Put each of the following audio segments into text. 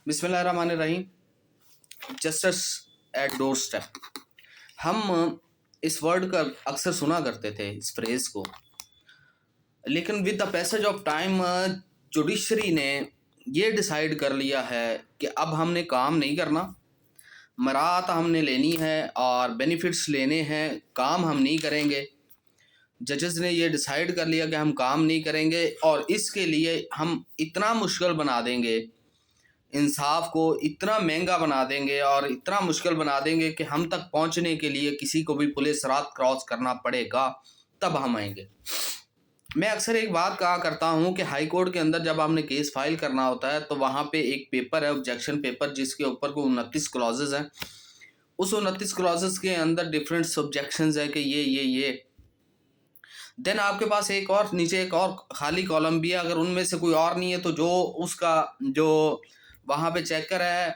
बिस्मिल्लाहिर्रहमानिर्रहीम। Justice eight door step. हम इस वर्ड का अक्सर सुना करते थे, इस फ्रेज को, लेकिन with the passage of time judiciary ने ये डिसाइड कर लिया है कि अब हमने काम नहीं करना, मराहत हमने लेनी है और बेनिफिट्स लेने हैं, काम हम नहीं करेंगे। जजेस ने ये डिसाइड कर लिया कि हम काम नहीं करेंगे और इसके लिए हम इतना मुश्किल बना देंगे, इंसाफ को इतना महंगा बना देंगे और इतना मुश्किल बना देंगे कि हम तक पहुंचने के लिए किसी को भी पुलिस रात क्रॉस करना पड़ेगा, तब हम आएंगे। मैं अक्सर एक बात कहा करता हूं कि हाई कोर्ट के अंदर जब हमने केस फाइल करना होता है तो वहां पे एक पेपर है, ऑब्जेक्शन पेपर, जिसके ऊपर को 29 क्लॉजेज हैं। उस 29 क्लॉजेज के अंदर डिफरेंट ऑब्जेक्शंस है कि ये देन आपके पास एक और नीचे एक और खाली कॉलम भी है। अगर उनमें से कोई और नहीं है तो जो उसका जो वहाँ पे चेकर है,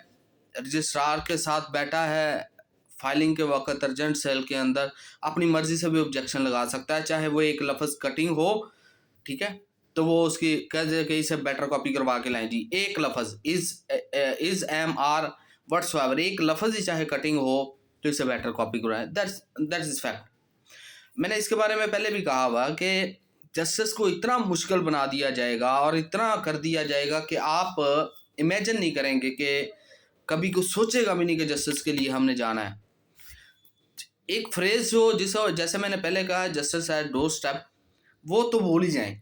रजिस्ट्रार के साथ बैठा है फाइलिंग के वक्त अर्जेंट सेल के अंदर, अपनी मर्जी से भी ऑब्जेक्शन लगा सकता है, चाहे वो एक लफ्ज़ कटिंग हो, ठीक है, तो वो उसकी कह दे कि इसे बेटर कॉपी करवा के लाएं जी। एक लफ्ज़ इज एम आर व्हाट्सएवर, एक लफ्ज़ ही चाहे कटिंग हो तो इसे बेटर कॉपी करवाएं। That's is fact. मैंने इसके बारे में पहले भी कहा हुआ कि जस्टिस को इतना मुश्किल बना दिया जाएगा और इतना कर दिया जाएगा कि आप इमेजिन नहीं करेंगे, कि कभी कुछ सोचेगा भी नहीं कि जस्टिस के लिए हमने जाना है। एक फ्रेज जो जिसे जैसे मैंने पहले कहा, जस्टिस एट डोर स्टेप, वो तो भूल ही जाएं।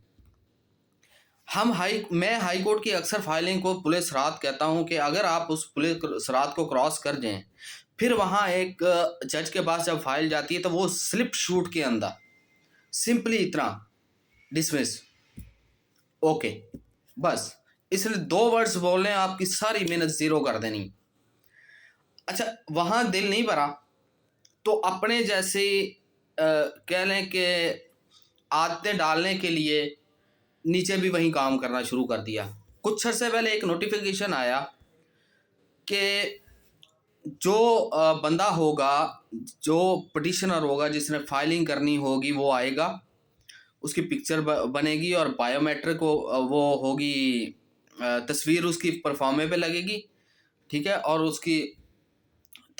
मैं हाई कोर्ट की अक्सर फाइलिंग को पुलिस रात कहता हूं कि अगर आप उस पुलिस रात को क्रॉस कर जाएं, फिर वहां एक जज के पास जब फाइल जाती है तो वो स्लिप शूट के अंदर सिंपली इतना डिसमिस, ओके, बस इसने 2 वर्ड्स बोलने आपकी सारी मेहनत जीरो कर देनी। अच्छा, वहां दिल नहीं भरा तो अपने जैसे कह लें कि आदतें डालने के लिए नीचे भी वहीं काम करना शुरू कर दिया। कुछ अर्से पहले एक नोटिफिकेशन आया कि जो बंदा होगा, जो पटिशनर होगा, जिसने फाइलिंग करनी होगी, वो आएगा, उसकी पिक्चर बनेगी और बायोमेट्रिक वो होगी, तस्वीर उसकी परफॉर्मे पे लगेगी, ठीक है, और उसकी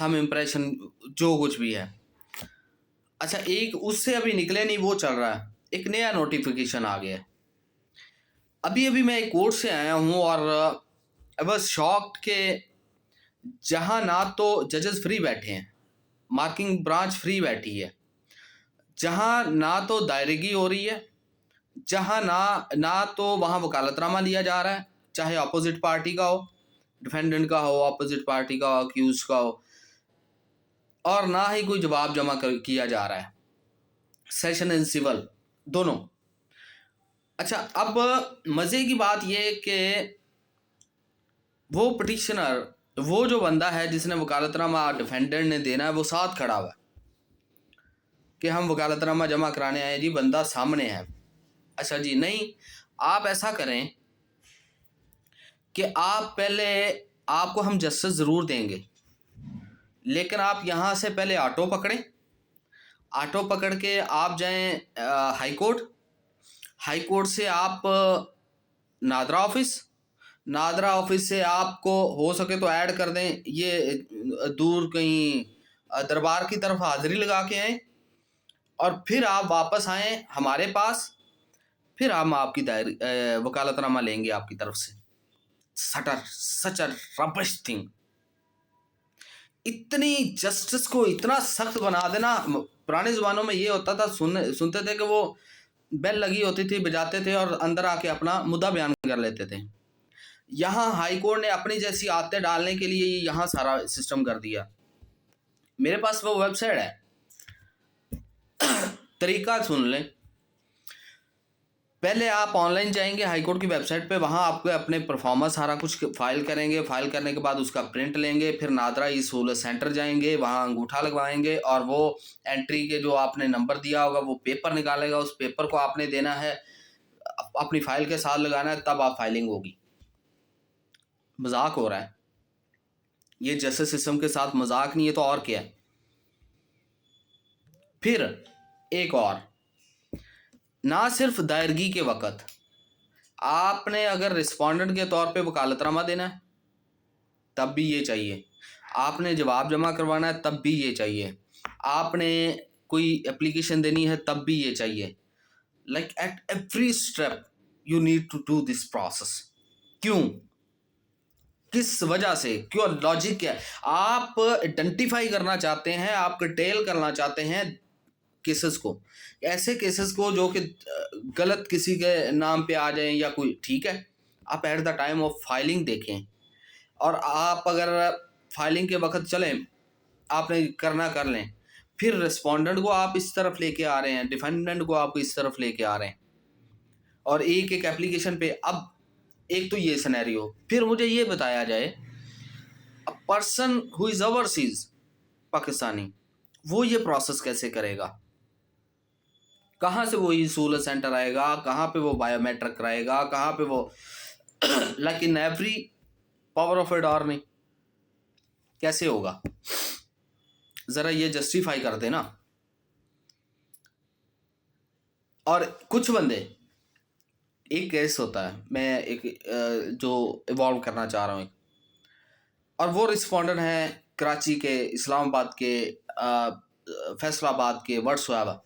थंब इम्प्रेशन जो कुछ भी है। अच्छा, एक उससे अभी निकले नहीं, वो चल रहा है, एक नया नोटिफिकेशन आ गया। अभी अभी मैं एक कोर्ट से आया हूँ और आई वाज शॉक्ड के जहाँ ना तो जजेस फ्री बैठे हैं, मार्किंग ब्रांच फ्री बैठी है, जहाँ ना तो दायरेगी हो रही है, जहाँ ना तो वहाँ वकालतनामा लिया जा रहा है, चाहे अपोजिट पार्टी का हो, डिफेंडेंट का हो, अपोजिट पार्टी का हो, अक्यूज का हो, और ना ही कोई जवाब जमा किया जा रहा है, सेशन एंड सिविल दोनों। अच्छा, अब मज़े की बात यह कि वो पिटिशनर, वो जो बंदा है जिसने वकालतनामा डिफेंडेंट ने देना है, वो साथ खड़ा हुआ है कि हम वकालतनामा जमा कराने आए जी, बंदा सामने है। अच्छा जी, नहीं, आप ऐसा करें कि आप पहले, आपको हम जस्टिस ज़रूर देंगे, लेकिन आप यहाँ से पहले ऑटो पकड़ें, ऑटो पकड़ के आप जाएं हाई कोर्ट, हाई कोर्ट से आप नादरा ऑफिस, नादरा ऑफिस से आपको हो सके तो ऐड कर दें, ये दूर कहीं दरबार की तरफ हाज़िरी लगा के आएँ, और फिर आप वापस आएँ हमारे पास, फिर हम आपकी वकालतनामा लेंगे आपकी तरफ से। सच अ रबिश थिंग। इतनी जस्टिस को इतना सख्त बना देना। पुराने ज़मानों में ये होता था, सुनते थे कि वो बेल लगी होती थी, बजाते थे और अंदर आके अपना मुद्दा बयान कर लेते थे। यहाँ हाई कोर्ट ने अपनी जैसी आदतें डालने के लिए यहाँ सारा सिस्टम कर दिया। मेरे पास वो वेबसाइट है, तरीका सुन लें। पहले आप ऑनलाइन जाएंगे हाई कोर्ट की वेबसाइट पे, वहाँ आपको अपने परफॉर्मा सारा कुछ फाइल करेंगे, फाइल करने के बाद उसका प्रिंट लेंगे, फिर नादरा ई सहूलत सेंटर जाएंगे, वहाँ अंगूठा लगवाएंगे और वो एंट्री के जो आपने नंबर दिया होगा वो पेपर निकालेगा, उस पेपर को आपने देना है, अपनी फाइल के साथ लगाना है, तब आप फाइलिंग होगी। मजाक हो रहा है, ये जस्टिस सिस्टम के साथ मजाक नहीं है तो और क्या है। फिर एक और, ना सिर्फ दायरगी के वक़्त आपने अगर रिस्पोंडेंट के तौर पे वकालतनामा देना है, तब भी ये चाहिए। आपने जवाब जमा करवाना है तब भी ये चाहिए। आपने कोई एप्लीकेशन देनी है तब भी ये चाहिए। Like at every step you need to do this process. क्यों? किस वजह से? क्यों? लॉजिक क्या है? आप आइडेंटिफाई करना चाहते हैं, आप डिटेल करना चाहते हैं केसेस को, ऐसे केसेस को जो कि गलत किसी के नाम पे आ जाएं या कोई, ठीक है, आप at the time of filing देखें। और आप अगर फाइलिंग के वक्त चलें, आपने करना कर लें, फिर रिस्पोंडेंट को आप इस तरफ लेके आ रहे हैं, डिफेंडेंट को आप इस तरफ लेके आ रहे हैं, और एक एक एप्लीकेशन पे। अब एक तो ये सिनेरियो, फिर मुझे ये बताया जाए a person who is overseas Pakistani, वो ये प्रोसेस कैसे करेगा? कहाँ से वो ई सहूलत सेंटर आएगा? कहाँ पे वो बायोमेट्रिक कराएगा? कहाँ पे वो like in every power of attorney कैसे होगा? जरा ये जस्टिफाई कर देना। और कुछ बंदे, एक केस होता है, मैं एक जो इवॉल्व करना चाह रहा हूँ, और वो रिस्पोंडेंट हैं कराची के, इस्लामाबाद के, फैसलाबाद के, व्हाट्सएवर।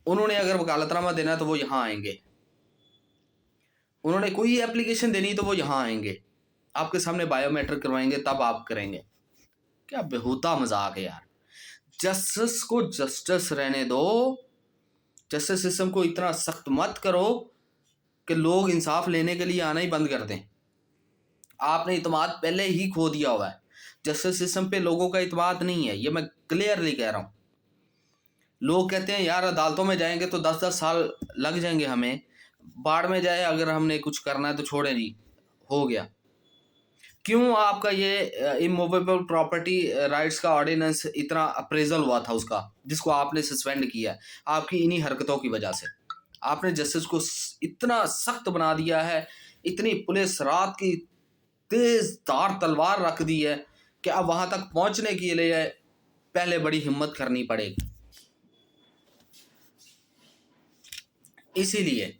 उन्होंने अगर वकालतनामा देना है तो वो यहाँ आएंगे, उन्होंने कोई एप्लीकेशन देनी तो वो यहाँ आएंगे, आपके सामने बायोमेट्रिक करवाएंगे, तब आप करेंगे। क्या बेहुदा मजाक है यार। जस्टिस को जस्टिस रहने दो। जस्टिस सिस्टम को इतना सख्त मत करो कि लोग इंसाफ लेने के लिए आना ही बंद कर दें। आपने इत्मीनान पहले ही खो दिया हुआ है। जस्टिस सिस्टम पे लोगों का इत्मीनान नहीं है, ये मैं क्लियरली कह रहा हूँ। लोग कहते हैं यार अदालतों में जाएंगे तो 10-10 साल लग जाएंगे हमें, बाढ़ में जाए, अगर हमने कुछ करना है तो छोड़े जी, हो गया। क्यों आपका ये इमूवेबल प्रॉपर्टी राइट्स का ऑर्डिनेंस इतना अप्रेजल हुआ था उसका, जिसको आपने सस्पेंड किया, आपकी इन्हीं हरकतों की वजह से। आपने जस्टिस को इतना सख्त बना दिया है, इतनी पुलिस रात की तेज धार तलवार रख दी है कि अब वहां तक पहुंचने के लिए पहले बड़ी हिम्मत करनी पड़ेगी। इसीलिए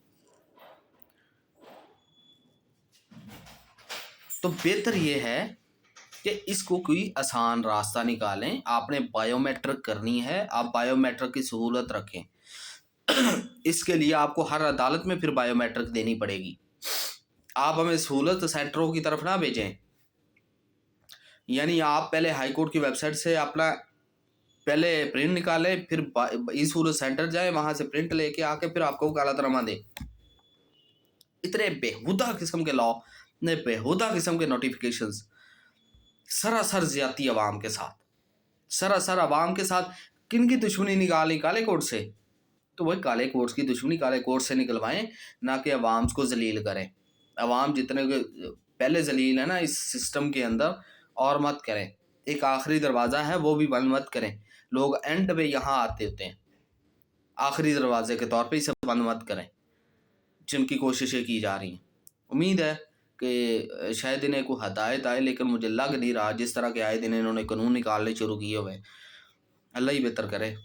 तो बेहतर ये है कि इसको कोई आसान रास्ता निकालें। आपने बायोमेट्रिक करनी है, आप बायोमेट्रिक की सहूलत रखें। इसके लिए आपको हर अदालत में फिर बायोमेट्रिक देनी पड़ेगी। आप हमें सहूलत सेंटरों की तरफ ना भेजें। यानी आप पहले हाई कोर्ट की वेबसाइट से अपना पहले प्रिंट निकालें, फिर ई सहूलत सेंटर जाए, वहां से प्रिंट लेके आके फिर आपको वकालतनामा दें। इतने बेहुदा किस्म के लॉ, इतने बेहुदा किस्म के नोटिफिकेशंस, सरासर ज्यादती अवाम के साथ, सरासर अवाम के साथ। किन की दुश्मनी निकाली? काले कोर्ट से। तो वही काले कोर्ट की दुश्मनी काले कोर्ट से निकलवाएं, ना कि अवाम को जलील करें। अवाम जितने पहले जलील है ना इस सिस्टम के अंदर, और मत करें। एक आखिरी दरवाज़ा है, वो भी बंद मत करें। लोग एंड पे यहाँ आते होते हैं, आखिरी दरवाजे के तौर पे इसे बंद मत करें, जिनकी कोशिशें की जा रही हैं। उम्मीद है कि शायद इन्हें कोई हदायत आए, लेकिन मुझे लग नहीं रहा। जिस तरह के आए दिन इन्होंने कानून निकालने शुरू किए हुए, अल्लाह ही बेहतर करे।